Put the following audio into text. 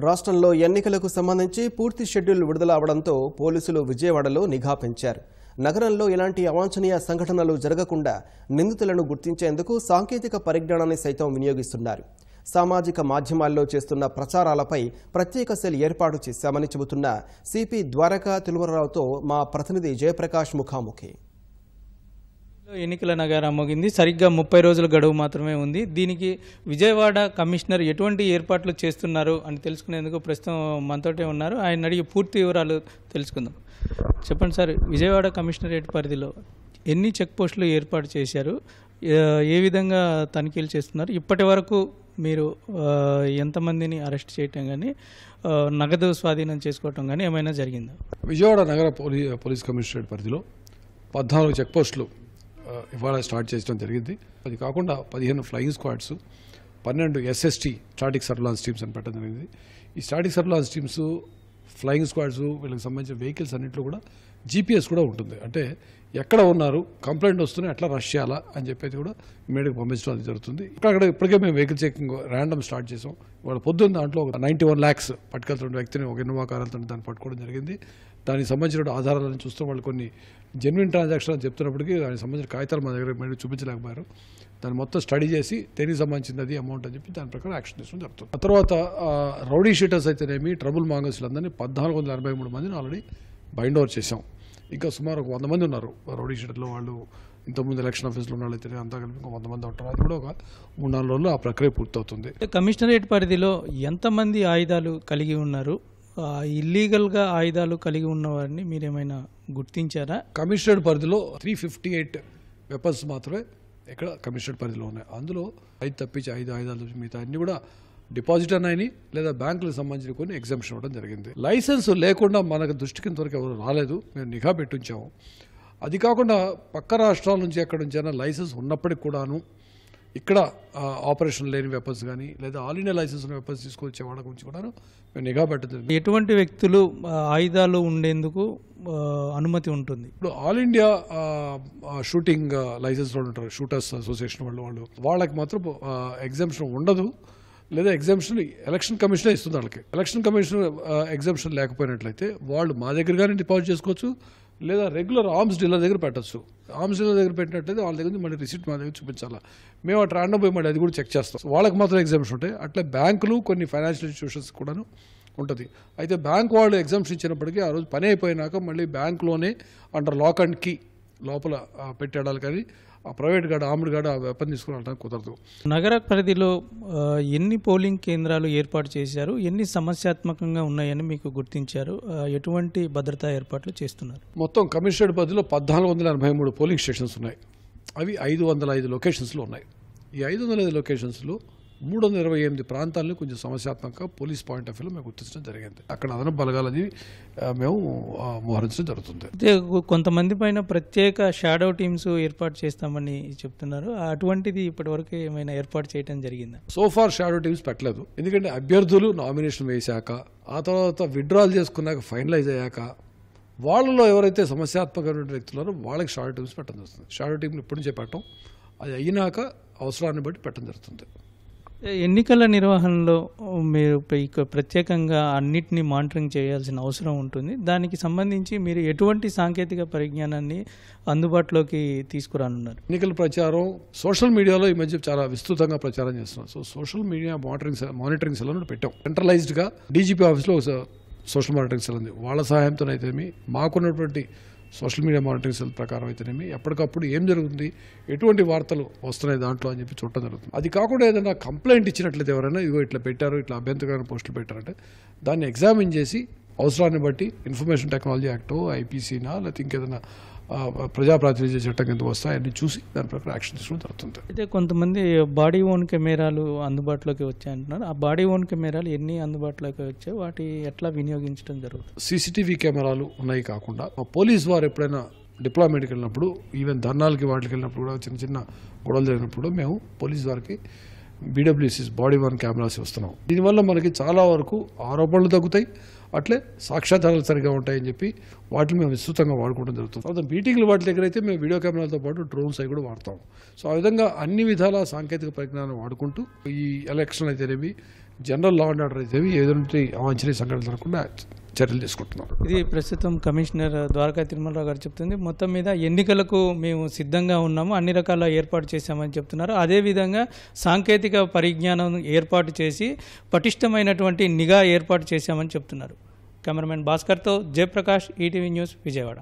రాష్ట్రంలో ఎన్నికలకు సంబంధించి పూర్తి షెడ్యూల్ విడుదల అవడంతో పోలీసులు విజయవాడలో నిఘా పెంచారు. నగరంలో ఎలాంటి అవాంఛనీయ సంఘటనలు జరగకుండా నిందితులను గుర్తించేందుకు సాంకేతిక పరిజ్ఞానాన్ని సైతం వినియోగిస్తున్నారు. సామాజిక మాధ్యమాల్లో చేస్తున్న ప్రచారాలపై ప్రత్యేక సెల్ ఏర్పాటు చేశామని చెబుతున్న సిపి ద్వారకా తిరుమలరావుతో మా ప్రతినిధి జయప్రకాష్ ముఖాముఖి. ఎన్నికల నగారా మోగింది. సరిగ్గా 30 రోజుల గడువు మాత్రమే ఉంది. దీనికి విజయవాడ కమిషనర్ ఎటువంటి ఏర్పాట్లు చేస్తున్నారు అని తెలుసుకునేందుకు ప్రస్తుతం మనతోటే ఉన్నారు. ఆయన అడిగి పూర్తి వివరాలు తెలుసుకుందాం. చెప్పండి సార్, విజయవాడ కమిషనరేట్ పరిధిలో ఎన్ని చెక్ పోస్టులు ఏర్పాటు చేశారు, ఏ విధంగా తనిఖీలు చేస్తున్నారు, ఇప్పటి వరకు మీరు ఎంతమందిని అరెస్ట్ చేయటం కానీ నగదు స్వాధీనం చేసుకోవటం కానీ ఏమైనా జరిగిందా? విజయవాడ నగర పోలీస్ కమిషనరేట్ పరిధిలో 14 చెక్ పోస్టులు ఇవాళ స్టార్ట్ చేయడం జరిగింది. అది కాకుండా 15 flying squads, 12 SST static surveillance teams అని పెట్టడం జరిగింది. ఈ static surveillance teams, flying squads, వీళ్ళకి సంబంధించిన వెహికల్స్ అన్నింటిలో కూడా GPS కూడా ఉంటుంది. అంటే ఎక్కడ ఉన్నారు, కంప్లైంట్ వస్తున్నాయి, ఎట్లా రష్ చేయాలా అని చెప్పేది కూడా ఇమీడియట్గా పంపించడం అది జరుగుతుంది. ఇప్పటికే మేము వెహికల్ చెకింగ్ ర్యాండమ్ స్టార్ట్ చేసాం. ఇవాళ పొద్దున్న దాంట్లో 91 lakhs పట్టుకెళ్తున్న వ్యక్తిని ఒక ఇన్నోవా కారుతో దాన్ని పట్టుకోవడం జరిగింది. దానికి సంబంధించిన ఆధారాలను చూస్తూ వాళ్ళు కొన్ని జెన్యున్ ట్రాన్సాక్షన్ అని చెప్తున్నప్పటికీ దానికి సంబంధించిన కాగితాలు మా దగ్గర మీరు చూపించలేకపోయారు. దాన్ని మొత్తం స్టడీ చేసి దేనికి సంబంధించింది అది అమౌంట్ అని చెప్పి దాని ప్రకారం యాక్షన్ తీసుకోవడం జరుగుతుంది. ఆ తర్వాత రౌడీ షీటర్స్ అయితేనేమి, ట్రబుల్ మాంగర్స్లందరినీ 1483 మందిని ఆల్రెడీ బైండ్ ఓవర్ చేశాం. ఇంకా సుమారు 100 మంది ఉన్నారు రౌడీ షీటర్లో. వాళ్ళు ఇంతకుముందు ఎలక్షన్ ఆఫీస్లో ఉన్న వాళ్ళైతే అంతా కలిపి ఇంకా 100 మంది ఉంటారు. అది కూడా ఒక 3-4 రోజుల్లో ఆ ప్రక్రియ పూర్తవుతుంది. కమిషనరేట్ పరిధిలో ఎంతమంది ఆయుధాలు కలిగి ఉన్నారు, ఇల్లీగల్గా ఆయుధాలు కలిగి ఉన్న వారిని మీరేమైనా గుర్తించారా? కమిషనరేట్ పరిధిలో 358 వెపన్స్ మాత్రమే ఇక్కడ కమిషనరేట్ పరిధిలో ఉన్నాయి. అందులో 5 తప్పించి 5 ఆయుధాలు తప్పించి మిగతా అన్ని కూడా డిపాజిట్ అయినాయి లేదా బ్యాంకులకు సంబంధించిన కొన్ని ఎగ్జామ్షన్ ఇవ్వడం జరిగింది. లైసెన్స్ లేకుండా మనకు దృష్టికి ఇంతవరకు ఎవరు రాలేదు, మేము నిఘా పెట్టించాము. అది కాకుండా పక్క రాష్ట్రాల నుంచి ఎక్కడి నుంచైనా లైసెన్స్ ఉన్నప్పటికి కూడాను ఇక్కడ ఆపరేషన్ లేని వెపన్స్ కానీ లేదా ఆల్ ఇండియా లైసెన్స్ ఉన్న వెపన్స్ తీసుకొచ్చే వాళ్ళ గురించి కూడా మేము నిఘా పెట్టడం. ఎటువంటి వ్యక్తులు ఆయుధాలు ఉండేందుకు అనుమతి ఉంటుంది? ఇప్పుడు ఆల్ ఇండియా షూటింగ్ లైసెన్స్ వాళ్ళు ఉంటారు, షూటర్స్ అసోసియేషన్ వాళ్ళకి మాత్రం ఎగ్జామ్షన్ ఉండదు, లేదా ఎగ్జామ్షన్ ఎలక్షన్ కమిషనే ఇస్తుంది వాళ్ళకి. ఎలక్షన్ కమిషన్ ఎగ్జామ్షన్ లేకపోయినట్లయితే వాళ్ళు మా దగ్గర కానీ డిపాజిట్ చేసుకోవచ్చు, లేదా రెగ్యులర్ ఆర్మ్స్ డీలర్ దగ్గర పెట్టచ్చు. ఆర్మ్స్ డీలర్ దగ్గర పెట్టినట్లయితే వాళ్ళ దగ్గర మళ్ళీ రిసిప్ట్ మా దగ్గర చూపించాలా, మేము అట్లా రాండం పోయి మళ్ళీ అది కూడా చెక్ చేస్తాం. వాళ్ళకి మాత్రం ఎగ్జామ్షన్ ఉంటాయి. అట్లా బ్యాంకులు, కొన్ని ఫైనాన్షియల్ ఇన్స్టిట్యూషన్స్ కూడాను ఉంటుంది. అయితే బ్యాంక్ వాళ్ళు ఎగ్జామ్షన్ ఇచ్చినప్పటికీ ఆ రోజు పని అయిపోయినాక మళ్ళీ బ్యాంకులోనే అండర్ లాక్ అండ్ కీ లోపల పెట్టేడాలి, కానీ ఆ ప్రైవేట్ గార్డ్, ఆర్మ్డ్ గార్డ్ ఆ వెపన్ తీసుకుని వెళ్ళడానికి కుదరదు. నగర పరిధిలో ఎన్ని పోలింగ్ కేంద్రాలు ఏర్పాటు చేశారు, ఎన్ని సమస్యాత్మకంగా ఉన్నాయని మీకు గుర్తించారు, ఎటువంటి భద్రతా ఏర్పాట్లు చేస్తున్నారు? మొత్తం కమిషనరేట్ పరిధిలో 1483 పోలింగ్ స్టేషన్స్ ఉన్నాయి. అవి 505 లొకేషన్స్లో ఉన్నాయి. ఈ 505 లొకేషన్స్లో 328 ప్రాంతాలను కొంచెం సమస్యాత్మకంగా పోలీస్ పాయింట్ ఆఫ్ వ్యూలో మేము గుర్తించడం జరిగింది. అక్కడ అదనపు బలగాలని మేము మోహరించడం జరుగుతుంది. అయితే కొంతమంది పైన ప్రత్యేక షాడో టీమ్స్ ఏర్పాటు చేస్తామని చెప్తున్నారు. అటువంటిది ఇప్పటివరకు ఏమైనా ఏర్పాటు చేయడం జరిగిందా? సోఫార్ షాడో టీమ్స్ పెట్టలేదు. ఎందుకంటే అభ్యర్థులు నామినేషన్ వేశాక, ఆ తర్వాత విత్డ్రాల్ చేసుకున్నాక, ఫైనలైజ్ అయ్యాక వాళ్ళలో ఎవరైతే సమస్యాత్మకమైన వ్యక్తులారో వాళ్ళకి షాడో టీమ్స్ పెట్టడం జరుగుతుంది. షాడో టీంలు ఇప్పటి నుంచే పెట్టడం, అది అయినాక అవసరాన్ని బట్టి పెట్టడం జరుగుతుంది. ఎన్నికల నిర్వహణలో మీరు ప్రత్యేకంగా అన్నిటినీ మానిటరింగ్ చేయాల్సిన అవసరం ఉంటుంది. దానికి సంబంధించి మీరు ఎటువంటి సాంకేతిక పరిజ్ఞానాన్ని అందుబాటులోకి తీసుకురానున్నారు? ఎన్నికల ప్రచారం సోషల్ మీడియాలో ఈ మధ్య చాలా విస్తృతంగా ప్రచారం చేస్తున్నారు. So social media monitoring cell అని పెట్టాం. సెంట్రలైజ్డ్గా డీజీపీ ఆఫీస్లో సోషల్ మానిటరింగ్ సెల్ ఉంది. వాళ్ళ సహాయంతోనైతేమి, మాకున్నటువంటి సోషల్ మీడియా మానిటరింగ్ సెల్ ప్రకారం అయితేనేమి ఎప్పటికప్పుడు ఏం జరుగుతుంది, ఎటువంటి వార్తలు వస్తున్నాయి దాంట్లో అని చెప్పి చూడటం జరుగుతుంది. అది కాకుండా ఏదైనా కంప్లైంట్ ఇచ్చినట్లయితే ఎవరైనా ఇదిగో ఇట్లా పెట్టారు, ఇట్లా అభ్యంతరకరమైన పోస్టులు పెట్టారంటే దాన్ని ఎగ్జామిన్ చేసి అవసరాన్ని బట్టి ఇన్ఫర్మేషన్ టెక్నాలజీ యాక్టో, ఐపీసీనా, లేకపోతే ఇంకేదైనా ప్రజాప్రాతినిధ్య చట్టం కింద వస్తాయి అన్ని చూసి దాని ప్రకారం యాక్షన్ తీసుకోవడం జరుగుతుంది. అయితే కొంతమంది బాడీ ఓన్ కెమెరాలు అందుబాటులోకి వచ్చాయంటున్నారు. ఆ బాడీ ఓన్ కెమెరాలు ఎన్ని అందుబాటులోకి వచ్చాయి, వాటి ఎట్లా వినియోగించడం జరుగుతుంది? సీసీటీవీ కెమెరాలు ఉన్నాయి కాకుండా పోలీస్ వారు ఎప్పుడైనా డిప్లాయ్మెంట్కి వెళ్ళినప్పుడు, ఈవెన్ ధర్నాలకి వాటికి వెళ్ళినప్పుడు కూడా, చిన్న చిన్న గొడవలు జరిగినప్పుడు మేము పోలీస్ వారికి BWCs బాడీ ఓన్ కెమెరాస్ వస్తున్నాం. దీనివల్ల మనకి చాలా వరకు ఆరోపణలు తగ్గుతాయి, అట్లే సాక్ష్యాధారాలు సరిగా ఉంటాయని చెప్పి వాటిని మేము విస్తృతంగా వాడుకోవడం జరుగుతుంది. తర్వాత మీటింగ్లు వాటి దగ్గర అయితే మేము వీడియో కెమెరాలతో పాటు డ్రోన్స్ అవి కూడా వాడతాం. సో ఆ విధంగా అన్ని విధాల సాంకేతిక పరిజ్ఞానం వాడుకుంటూ ఈ ఎలక్షన్ అయితేనేవి, జనరల్ లా అండ్ ఆర్డర్ అయితే ఏదంటే అవాంఛనీయ సంఘటనలు జరగకుండా చర్యలు తీసుకుంటున్నాం. ఇది ప్రస్తుతం కమిషనర్ ద్వారకా తిరుమలరావు గారు చెప్తుంది. మొత్తం మీద ఎన్నికలకు మేము సిద్ధంగా ఉన్నాము, అన్ని రకాల ఏర్పాటు చేశామని చెప్తున్నారు. అదేవిధంగా సాంకేతిక పరిజ్ఞానం ఏర్పాటు చేసి పటిష్టమైనటువంటి నిఘా ఏర్పాటు చేశామని చెప్తున్నారు. కెమెరామెన్ భాస్కర్తో జయప్రకాష్, ఈటీవీ న్యూస్, విజయవాడ.